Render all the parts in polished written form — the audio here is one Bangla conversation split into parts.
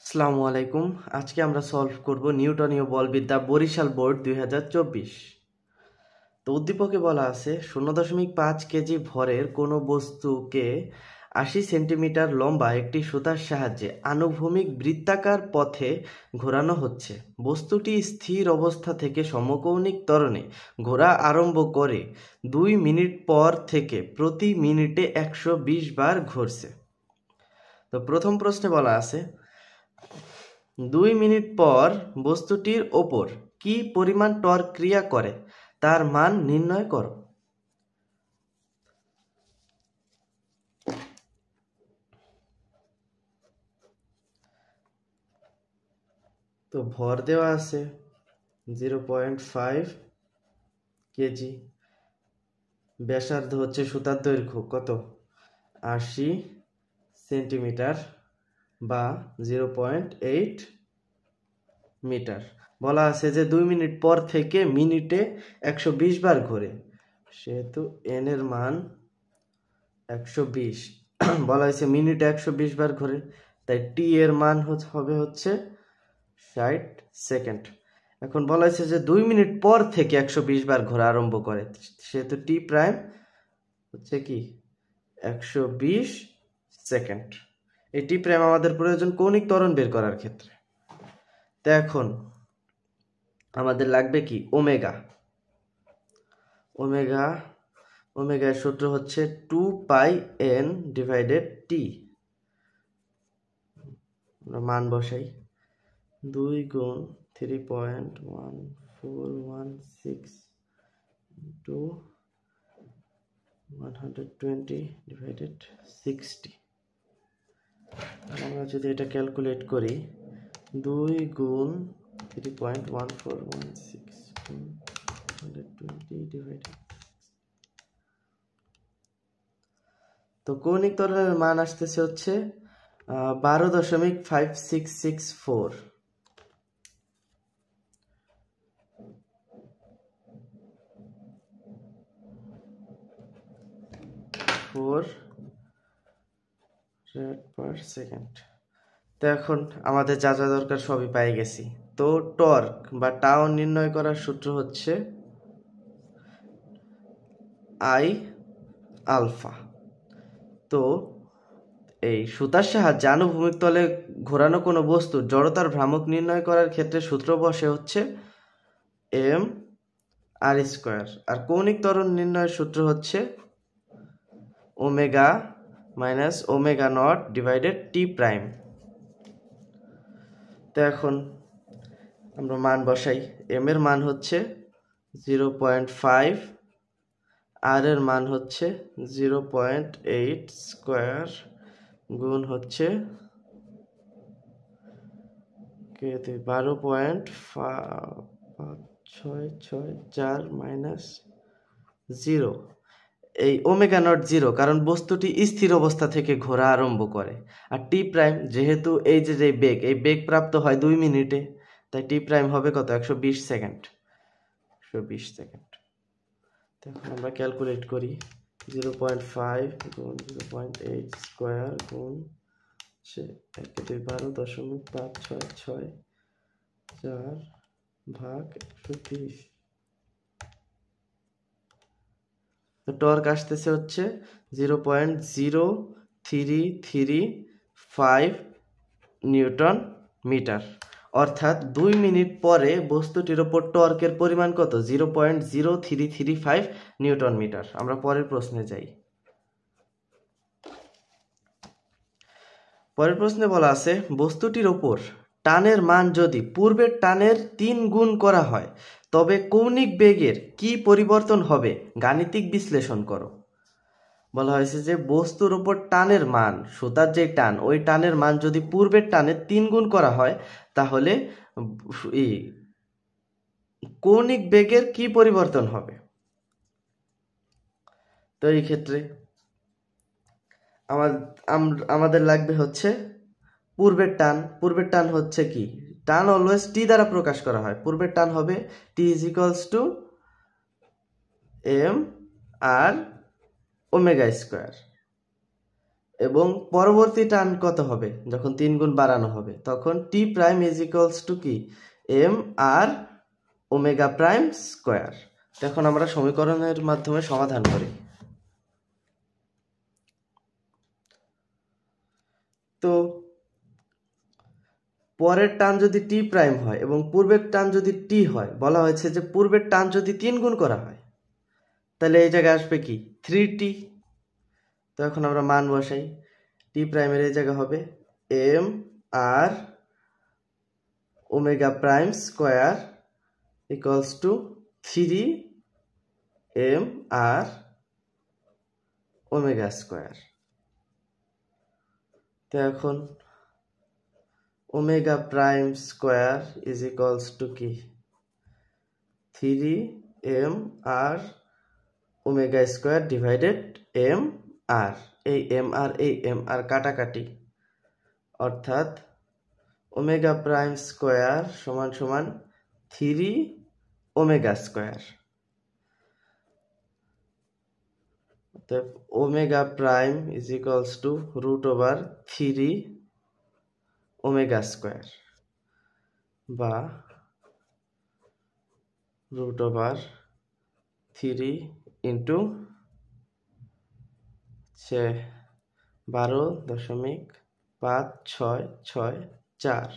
আসসালামু আলাইকুম। আজকে আমরা সলভ করব নিউটনীয় বলবিদ্যা বরিশাল বোর্ড 2024। তো উদ্দীপকে বলা আছে 0.5 কেজি ভরের কোনো বস্তুকে 80 সেন্টিমিটার লম্বা একটি সুতার সাহায্যে আনুভূমিক বৃত্তাকার পথে ঘোরানো হচ্ছে। বস্তুটি স্থির অবস্থা থেকে সমকৌণিক ত্বরণে ঘোরা আরম্ভ করে 2 মিনিট পর থেকে প্রতি মিনিটে 120 বার ঘুরছে। তো প্রথম প্রশ্নে বলা আছে 2 মিনিট পর বস্তুটির ওপর কি পরিমাণ টর্ক ক্রিয়া করে তার মান নির্ণয় করো। তো ভর দেওয়া আছে 0.5 কেজি, ব্যাসার্ধ হচ্ছে সুতার দৈর্ঘ্য কত 80 সেন্টিমিটার বা 0.8 মিটার। বলা আছে যে 2 মিনিট পর থেকে মিনিটে 120 বার ঘোরে, সেহেতু n এর মান 120। বলা হয়েছে মিনিটে 120 বার ঘোরে, তাই t এর মান হবে হচ্ছে 60 সেকেন্ড। এখন বলা হয়েছে যে 2 মিনিট পর থেকে 120 বার ঘোরা আরম্ভ করে, সেহেতু t প্রাইম হচ্ছে কি 120 সেকেন্ড। এই t প্রাইম আমাদের প্রয়োজন কৌণিক ত্বরণ বের করার ক্ষেত্রে। তো এখন আমাদের লাগবে কি ওমেগা। ওমেগার সূত্র হচ্ছে 2πn ডিভাইডেড t। আমরা মান বসাই, 2 গুণ 3.1416 ইন্টু 120 ডিভাইডেড 60। আমরা যদি এটা ক্যালকুলেট করি, 2 গুণ 3.1416 120 ডিভাইডেড, তো কৌণিক ত্বরণের মান আসতেছে হচ্ছে 12.5664। Per second. তো এখন আমাদের যা যা দরকার সবই পেয়ে গেছি। তো টর্ক বা টাও নির্ণয় করার সূত্র হচ্ছে আই আলফা। তো এই সুতার সাহায্যে আনুভূমিক তলে ঘোরানো কোনো বস্তুর জড়তার ভ্রামক নির্ণয় করার ক্ষেত্রে সূত্র বসে হচ্ছে এম আর স্কোয়ার, আর কৌণিক ত্বরণ নির্ণয়ের সূত্র হচ্ছে omega minus omega not divided T prime. তো এখন আমরা মান বসাই, এম এর মান হচ্ছে 0.5, আর এর মান হচ্ছে 0.8 স্কোয়ার গুণ হচ্ছে 12.5664 মাইনাস 0। এই ওমেগা নট 0 কারণ বস্তুটি স্থির অবস্থা থেকে ঘোরা আরম্ভ করে, আর টি প্রাইম যেহেতু এই যে বেগ, এই বেগ প্রাপ্ত হয় 2 মিনিটে, তাই টি প্রাইম হবে কত 120 সেকেন্ড। 120 সেকেন্ড। এখন আমরা ক্যালকুলেট করি, 0.5 গুণ 0.8 স্কোয়ার গুণ 12.56664 ভাগ 120। তো টর্ক আসতেছে হচ্ছে 0.0335 নিউটন মিটার। অর্থাৎ 2 মিনিট পরে বস্তুটির ওপর টর্কের পরিমাণ কত 0.0335 নিউটন মিটার। আমরা পরের প্রশ্নে যাই। পরের প্রশ্নে বলা আছে বস্তুটির ওপর টানের মান যদি পূর্বের টানের 3 গুণ করা হয় তবে কৌণিক বেগের কি পরিবর্তন হবে, গাণিতিক বিশ্লেষণ করো। বলা হয়েছে যে বস্তুর ওপর টানের মান, সুতার যে টান, ওই টানের মান যদি পূর্বের টানের 3 গুণ করা হয় তাহলে কৌণিক বেগের কি পরিবর্তন হবে। তো এই ক্ষেত্রে আমাদের লাগবে হচ্ছে পূর্বের টান হচ্ছে কি, টান অলওয়েজ টি দ্বারা প্রকাশ করা হয়। পূর্বের টান হবে T is equals to M R omega square. এবং পরবর্তী টান কত হবে যখন 3 গুণ বাড়ানো হবে, তখন টি প্রাইম ইজ ইকুয়ালস টু কি M R omega prime square. এখন আমরা সমীকরণের মাধ্যমে সমাধান করি। তো পরের টান যদি টি প্রাইম হয় এবং পূর্বের টান যদি টি হয়, বলা হয়েছে যে পূর্বের টান যদি 3 গুণ করা হয় তাহলে এই জায়গায় আসবে কি 3t। তো এখন আমরা মান বসাই। টি প্রাইমের এই জায়গা হবে M R omega prime square equals to 3 M R omega square. তো এখন omega prime square is equals to কি 3 M R omega square divided M R, এই এম আর কাটাকাটি, অর্থাৎ ওমেগা প্রাইম স্কোয়ার সমান সমান 3 ওমেগা স্কোয়ার। অতএব omega prime is equals to √3 omega square বা √3 ইন্টু 12.56664।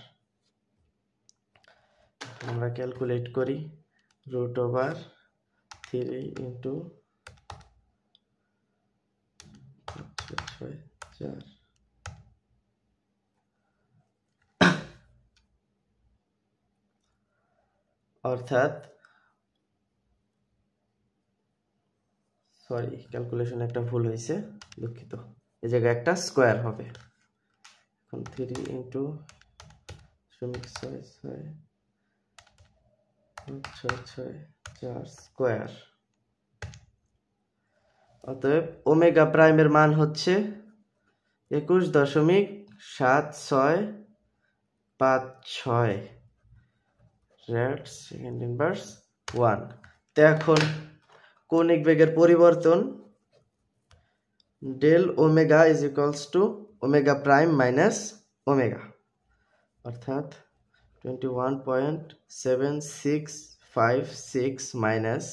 আমরা ক্যালকুলেট করি √3 ইন্টু 664, অর্থাৎ সরি ক্যালকুলেশন একটা ভুল হয়েছে, দুঃখিত, এই জায়গায় একটা স্কোয়ার হবে। এখন 3 ইন্টু 664 স্কোয়ার। অতএব ওমেগা প্রাইমের মান হচ্ছে 21.7656 রেড সেকেন্ড ইনভার্স 1। তো এখন কৌণিক বেগের পরিবর্তন del omega is equals to omega prime minus omega, অর্থাৎ 21.7656 মাইনাস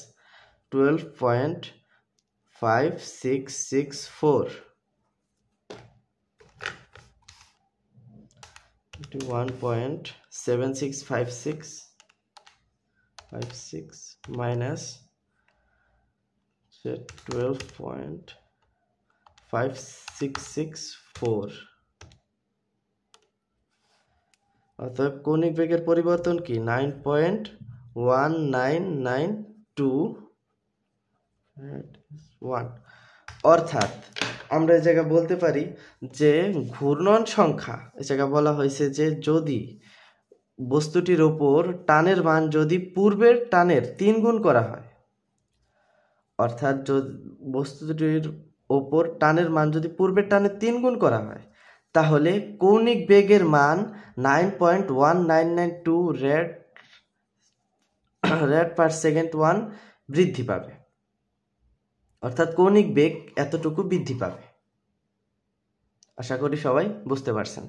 12.5664, 21.7656 মাইনাস 12.5664। অতএব কৌণিক বেগের পরিবর্তন কি 9.1992, অর্থাৎ আমরা এই জায়গায় বলতে পারি যে ঘূর্ণন সংখ্যা, এই জায়গায় বলা হয়েছে যে যদি বস্তুটির ওপর টানের মান যদি পূর্বের টানের 3 গুণ করা হয়, অর্থাৎ বস্তুটির ওপর টানের মান যদি পূর্বের টানের 3 গুণ করা হয় তাহলে কৌণিক বেগের মান 9.1992 রেড পার সেকেন্ড 1 বৃদ্ধি পাবে, অর্থাৎ কৌণিক বেগ এতটুকু বৃদ্ধি পাবে। আশা করি সবাই বুঝতে পারছেন।